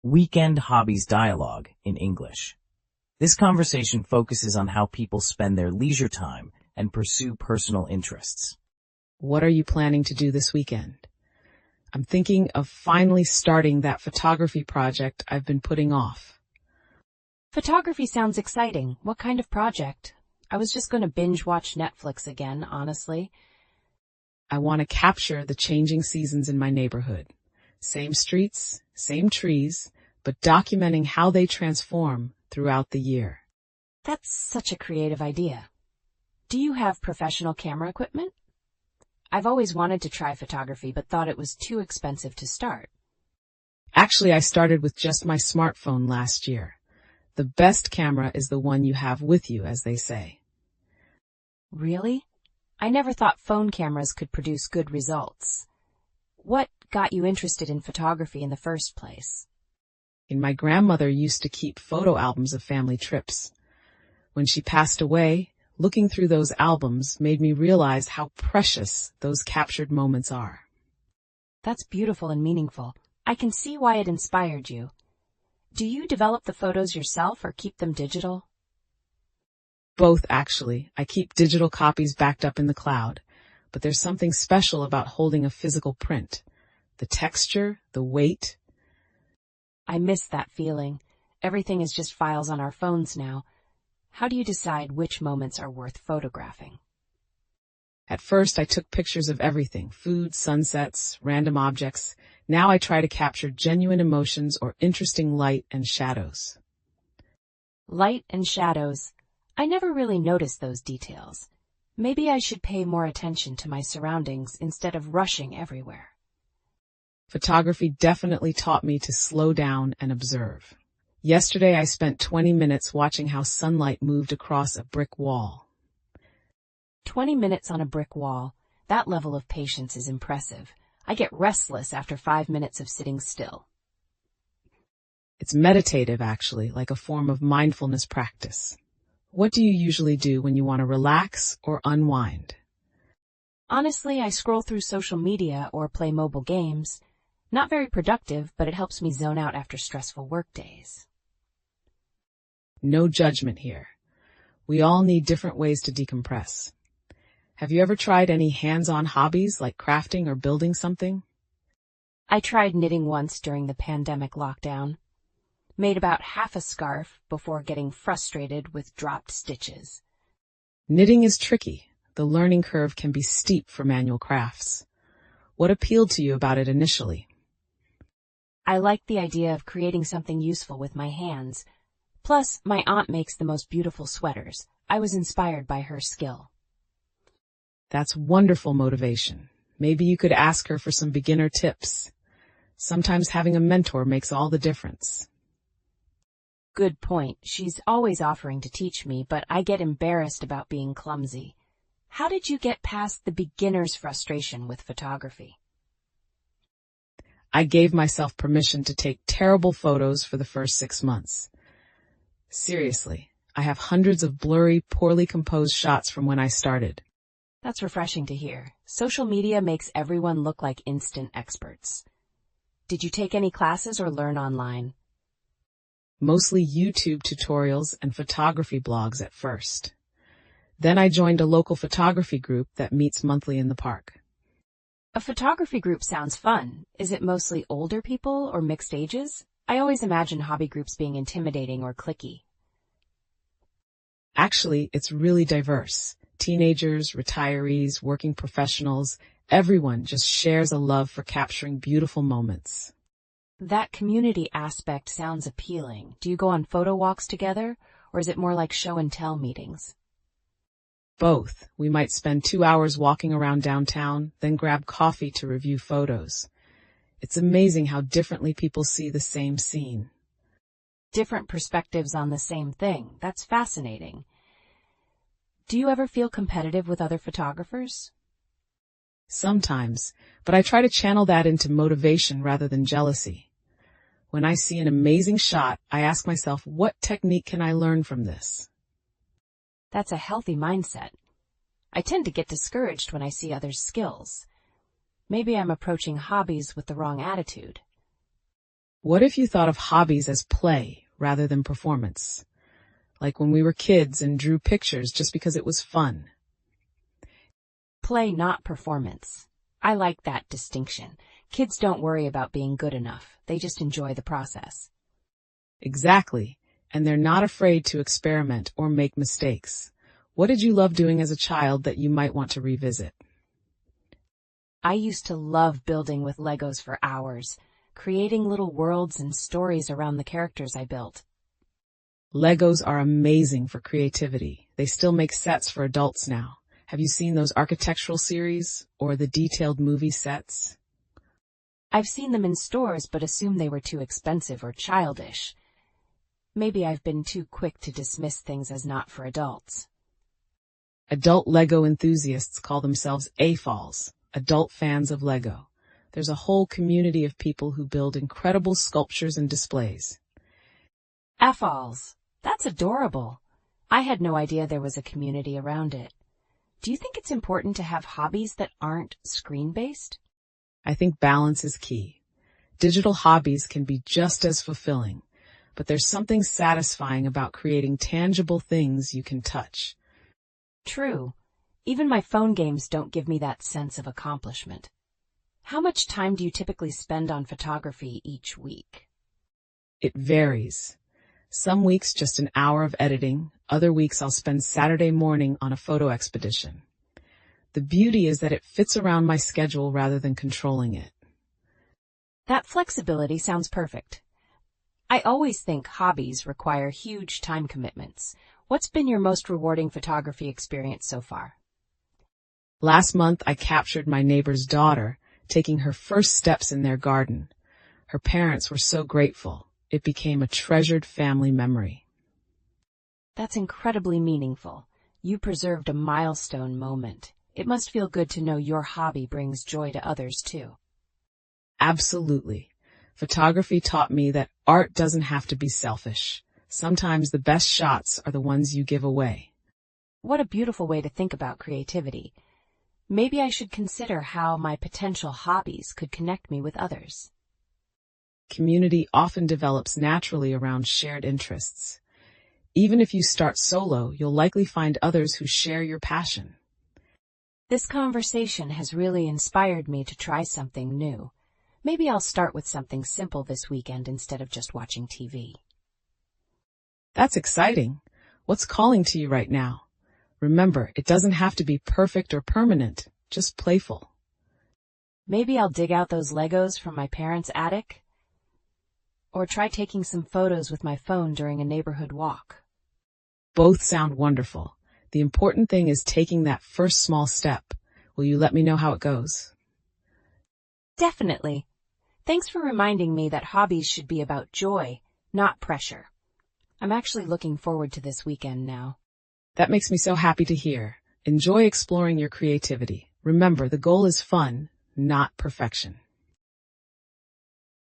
Weekend Hobbies Dialogue in English. This conversation focuses on how people spend their leisure time and pursue personal interests. What are you planning to do this weekend? I'm thinking of finally starting that photography project I've been putting off. Photography sounds exciting. What kind of project? I was just going to binge watch Netflix again, honestly. I want to capture the changing seasons in my neighborhood. Same streets, same trees, but documenting how they transform throughout the year. That's such a creative idea. Do you have professional camera equipment? I've always wanted to try photography, but thought it was too expensive to start. Actually, I started with just my smartphone last year. The best camera is the one you have with you, as they say. Really? I never thought phone cameras could produce good results. What got you interested in photography in the first place? My grandmother used to keep photo albums of family trips. When she passed away, looking through those albums made me realize how precious those captured moments are. That's beautiful and meaningful. I can see why it inspired you. Do you develop the photos yourself or keep them digital? Both, actually. I keep digital copies backed up in the cloud, but there's something special about holding a physical print. The texture, the weight. I miss that feeling. Everything is just files on our phones now. How do you decide which moments are worth photographing? At first, I took pictures of everything, food, sunsets, random objects. Now I try to capture genuine emotions or interesting light and shadows. Light and shadows. I never really noticed those details. Maybe I should pay more attention to my surroundings instead of rushing everywhere. Photography definitely taught me to slow down and observe. Yesterday, I spent 20 minutes watching how sunlight moved across a brick wall. 20 minutes on a brick wall. That level of patience is impressive. I get restless after 5 minutes of sitting still. It's meditative, actually, like a form of mindfulness practice. What do you usually do when you want to relax or unwind? Honestly, I scroll through social media or play mobile games. Not very productive, but it helps me zone out after stressful work days. No judgment here. We all need different ways to decompress. Have you ever tried any hands-on hobbies like crafting or building something? I tried knitting once during the pandemic lockdown. Made about half a scarf before getting frustrated with dropped stitches. Knitting is tricky. The learning curve can be steep for manual crafts. What appealed to you about it initially? I liked the idea of creating something useful with my hands. Plus, my aunt makes the most beautiful sweaters. I was inspired by her skill. That's wonderful motivation. Maybe you could ask her for some beginner tips. Sometimes having a mentor makes all the difference. Good point. She's always offering to teach me, but I get embarrassed about being clumsy. How did you get past the beginner's frustration with photography? I gave myself permission to take terrible photos for the first 6 months. Seriously, I have hundreds of blurry, poorly composed shots from when I started. That's refreshing to hear. Social media makes everyone look like instant experts. Did you take any classes or learn online? Mostly YouTube tutorials and photography blogs at first. Then I joined a local photography group that meets monthly in the park. A photography group sounds fun. Is it mostly older people or mixed ages? I always imagine hobby groups being intimidating or cliquey. Actually, it's really diverse. Teenagers, retirees, working professionals, everyone just shares a love for capturing beautiful moments. That community aspect sounds appealing. Do you go on photo walks together, or is it more like show and tell meetings? Both. We might spend 2 hours walking around downtown, then grab coffee to review photos. It's amazing how differently people see the same scene. Different perspectives on the same thing. That's fascinating. Do you ever feel competitive with other photographers? Sometimes, but I try to channel that into motivation rather than jealousy. When I see an amazing shot, I ask myself, what technique can I learn from this? That's a healthy mindset. I tend to get discouraged when I see others' skills. Maybe I'm approaching hobbies with the wrong attitude. What if you thought of hobbies as play rather than performance? Like when we were kids and drew pictures just because it was fun. Play, not performance. I like that distinction. Kids don't worry about being good enough. They just enjoy the process. Exactly. And they're not afraid to experiment or make mistakes. What did you love doing as a child that you might want to revisit? I used to love building with Legos for hours, creating little worlds and stories around the characters I built. Legos are amazing for creativity. They still make sets for adults now. Have you seen those architectural series or the detailed movie sets? I've seen them in stores but assumed they were too expensive or childish. Maybe I've been too quick to dismiss things as not for adults. Adult Lego enthusiasts call themselves AFOLs, adult fans of Lego. There's a whole community of people who build incredible sculptures and displays. AFOLs. That's adorable. I had no idea there was a community around it. Do you think it's important to have hobbies that aren't screen-based? I think balance is key. Digital hobbies can be just as fulfilling, but there's something satisfying about creating tangible things you can touch. True. Even my phone games don't give me that sense of accomplishment. How much time do you typically spend on photography each week? It varies. Some weeks just an hour of editing, other weeks I'll spend Saturday morning on a photo expedition. The beauty is that it fits around my schedule rather than controlling it. That flexibility sounds perfect. I always think hobbies require huge time commitments. What's been your most rewarding photography experience so far? Last month I captured my neighbor's daughter taking her first steps in their garden. Her parents were so grateful. It became a treasured family memory. That's incredibly meaningful. You preserved a milestone moment. It must feel good to know your hobby brings joy to others too. Absolutely. Photography taught me that art doesn't have to be selfish. Sometimes the best shots are the ones you give away. What a beautiful way to think about creativity. Maybe I should consider how my potential hobbies could connect me with others. Community often develops naturally around shared interests. Even if you start solo, you'll likely find others who share your passion. This conversation has really inspired me to try something new. Maybe I'll start with something simple this weekend instead of just watching TV. That's exciting. What's calling to you right now? Remember, it doesn't have to be perfect or permanent, just playful. Maybe I'll dig out those Legos from my parents' attic, or try taking some photos with my phone during a neighborhood walk. Both sound wonderful. The important thing is taking that first small step. Will you let me know how it goes? Definitely. Thanks for reminding me that hobbies should be about joy, not pressure. I'm actually looking forward to this weekend now. That makes me so happy to hear. Enjoy exploring your creativity. Remember, the goal is fun, not perfection.